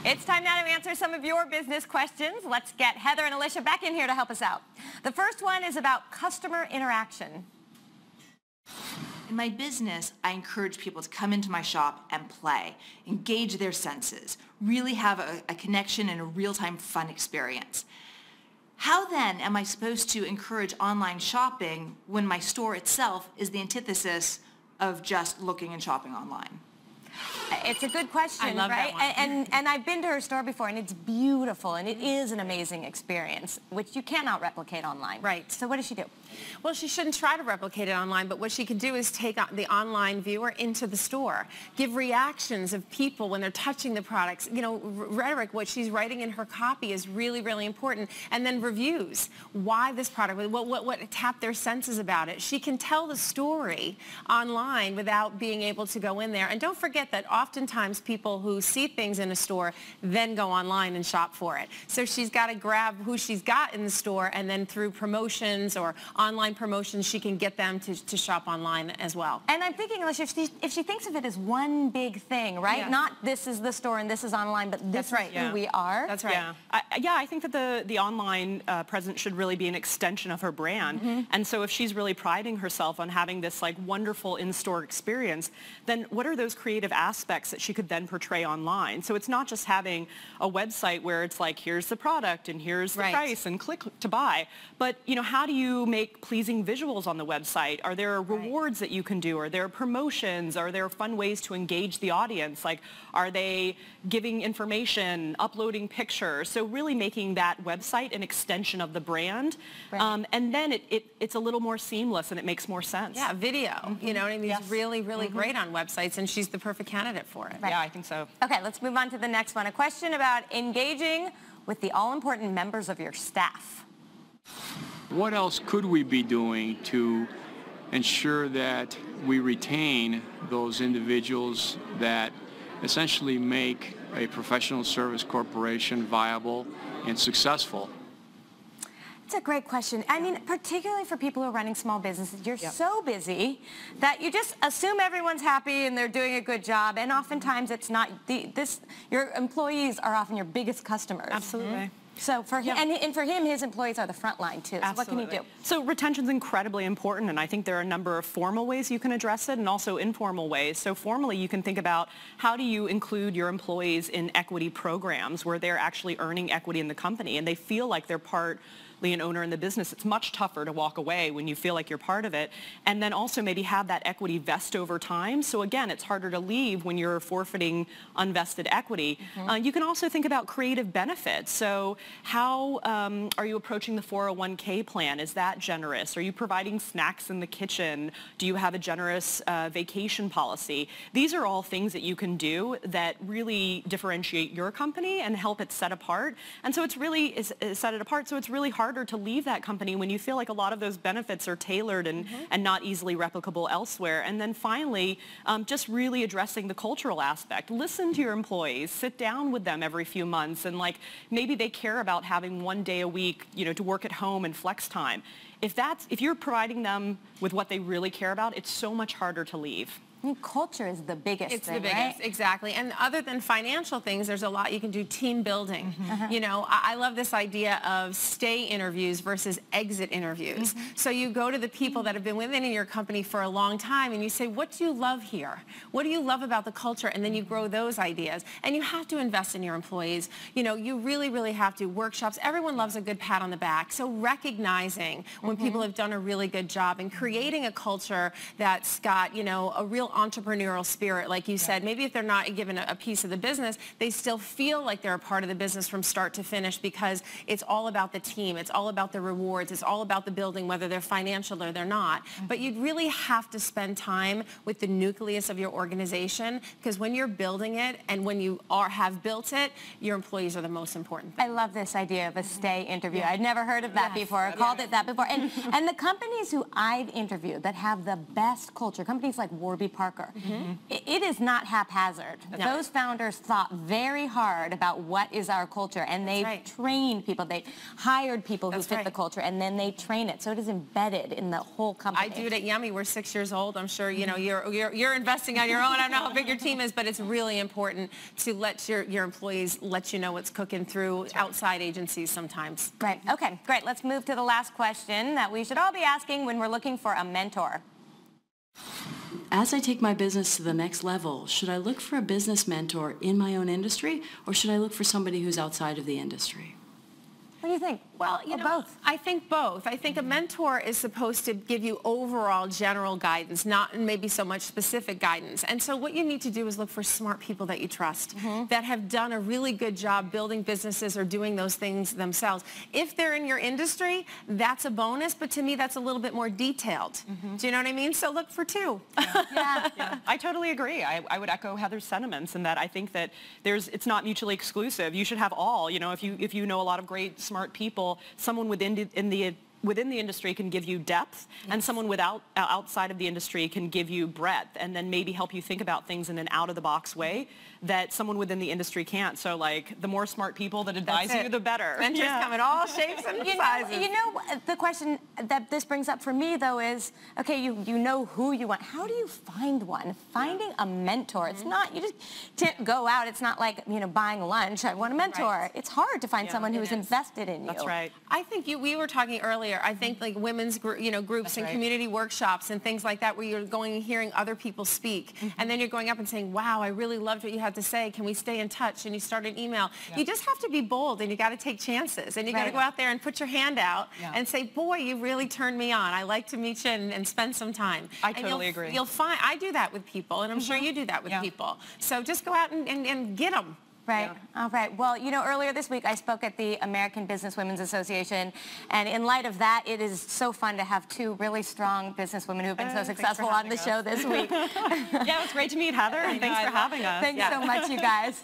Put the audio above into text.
It's time now to answer some of your business questions. Let's get Heather and Alicia back in here to help us out. The first one is about customer interaction. In my business, I encourage people to come into my shop and play, engage their senses, really have a connection and a real-time fun experience. How then am I supposed to encourage online shopping when my store itself is the antithesis of just looking and shopping online? It's a good question, I love right? that one. And I've been to her store before, and it's beautiful, and it is an amazing experience, which you cannot replicate online. Right. So what does she do? Well, she shouldn't try to replicate it online, but what she can do is take the online viewer into the store, give reactions of people when they're touching the products. You know, rhetoric, what she's writing in her copy is really, really important. And then reviews, why this product, what tap their senses about it. She can tell the story online without being able to go in there. And don't forget that oftentimes people who see things in a store then go online and shop for it. So she's got to grab who she's got in the store, and then through promotions or online promotions, she can get them to shop online as well. And I'm thinking, Alicia, if she thinks of it as one big thing, right? Yeah. Not this is the store and this is online, but this is who we are. That's right. Yeah, I think that the online presence should really be an extension of her brand. And so if she's really priding herself on having this like wonderful in-store experience, then what are those creative aspects that she could then portray online? So it's not just having a website where it's like, here's the product and here's the price and click to buy. But, you know, how do you make pleasing visuals on the website? Are there rewards that you can do? Are there promotions? Are there fun ways to engage the audience? Like, are they giving information, uploading pictures? So really making that website an extension of the brand. And then it's a little more seamless and it makes more sense. Yeah, video, you know what I mean? It's really, really great on websites, and she's the perfect candidate for it. Yeah, I think so. Okay, let's move on to the next one. A question about engaging with the all-important members of your staff. What else could we be doing to ensure that we retain those individuals that essentially make a professional service corporation viable and successful? It's a great question. I mean, particularly for people who are running small businesses, you're so busy that you just assume everyone's happy and they're doing a good job, and oftentimes it's not. Your employees are often your biggest customers. Absolutely. So for him, and for him, his employees are the front line too. So what can he do? So retention is incredibly important, and I think there are a number of formal ways you can address it and also informal ways. So formally, you can think about how do you include your employees in equity programs where they're actually earning equity in the company and they feel like they're partly an owner in the business. It's much tougher to walk away when you feel like you're part of it. And then also maybe have that equity vest over time. So again, it's harder to leave when you're forfeiting unvested equity. You can also think about creative benefits. So how are you approaching the 401k plan? Is that generous? Are you providing snacks in the kitchen? Do you have a generous vacation policy? These are all things that you can do that really differentiate your company and help it set apart. And so it's really set it apart. So it's really harder to leave that company when you feel like a lot of those benefits are tailored and not easily replicable elsewhere. And then finally, just really addressing the cultural aspect. Listen to your employees, sit down with them every few months, and like maybe they care about having one day a week, you know, to work at home and flex time. If you're providing them with what they really care about, it's so much harder to leave. I mean, culture is the biggest thing, It's the biggest, exactly. And other than financial things, there's a lot you can do. Team building. You know, I love this idea of stay interviews versus exit interviews. So you go to the people that have been within your company for a long time and you say, what do you love here? What do you love about the culture? And then you grow those ideas. And you have to invest in your employees. You know, you really, really have to. Workshops, everyone loves a good pat on the back. So recognizing when people have done a really good job and creating a culture that's got, you know, a real entrepreneurial spirit, like you said. Maybe if they're not given a piece of the business, they still feel like they're a part of the business from start to finish because it's all about the team. It's all about the rewards. It's all about the building, whether they're financial or they're not. But you'd really have to spend time with the nucleus of your organization, because when you're building it and when you have built it, your employees are the most important thing. I love this idea of a stay interview. I'd never heard of that before. I called it that before. And the companies who I've interviewed that have the best culture, companies like Warby Parker, Parker. It is not haphazard. Those founders thought very hard about what is our culture, and they trained people. They hired people who fit the culture, and then they train it. So it is embedded in the whole company. I do it at Yummy. We're 6 years old. I'm sure you know you're investing on your own. I don't know how big your team is, but it's really important to let your employees let you know what's cooking through outside agencies sometimes. Right. Okay, great. Let's move to the last question that we should all be asking when we're looking for a mentor. As I take my business to the next level, should I look for a business mentor in my own industry, or should I look for somebody who's outside of the industry? What do you think? Well, you know, both. I think both. I think a mentor is supposed to give you overall general guidance, not maybe so much specific guidance. And so what you need to do is look for smart people that you trust, that have done a really good job building businesses or doing those things themselves. If they're in your industry, that's a bonus, but to me that's a little bit more detailed. Do you know what I mean? So look for two. Yeah. I totally agree. I would echo Heather's sentiments in that I think that it's not mutually exclusive. You should have all. You know, if you know a lot of great, smart people, someone within the industry can give you depth, and someone outside of the industry can give you breadth, and then maybe help you think about things in an out-of-the-box way that someone within the industry can't. So, like, the more smart people that advise you, the better. Mentors come in all shapes and sizes. You know, the question that this brings up for me, though, is, okay, you know who you want. How do you find one? Finding a mentor. It's not, you just can't go out. It's not like, you know, buying lunch. I want a mentor. It's hard to find someone who is invested in you. That's right. I think we were talking earlier, I think like women's groups and community workshops and things like that, where you're going and hearing other people speak, and then you're going up and saying, wow, I really loved what you had to say. Can we stay in touch? And you start an email. You just have to be bold, and you got to take chances, and you got to go out there and put your hand out and say, boy, you really turned me on. I like to meet you and spend some time. I totally agree. You'll find, I do that with people, and I'm sure you do that with people. So just go out and get them. Right. All right. Well, you know, earlier this week I spoke at the American Business Women's Association, and in light of that, it is so fun to have two really strong businesswomen who've been so successful on the show this week. Yeah, it was great to meet Heather, and thanks for having us. Thanks so much, you guys.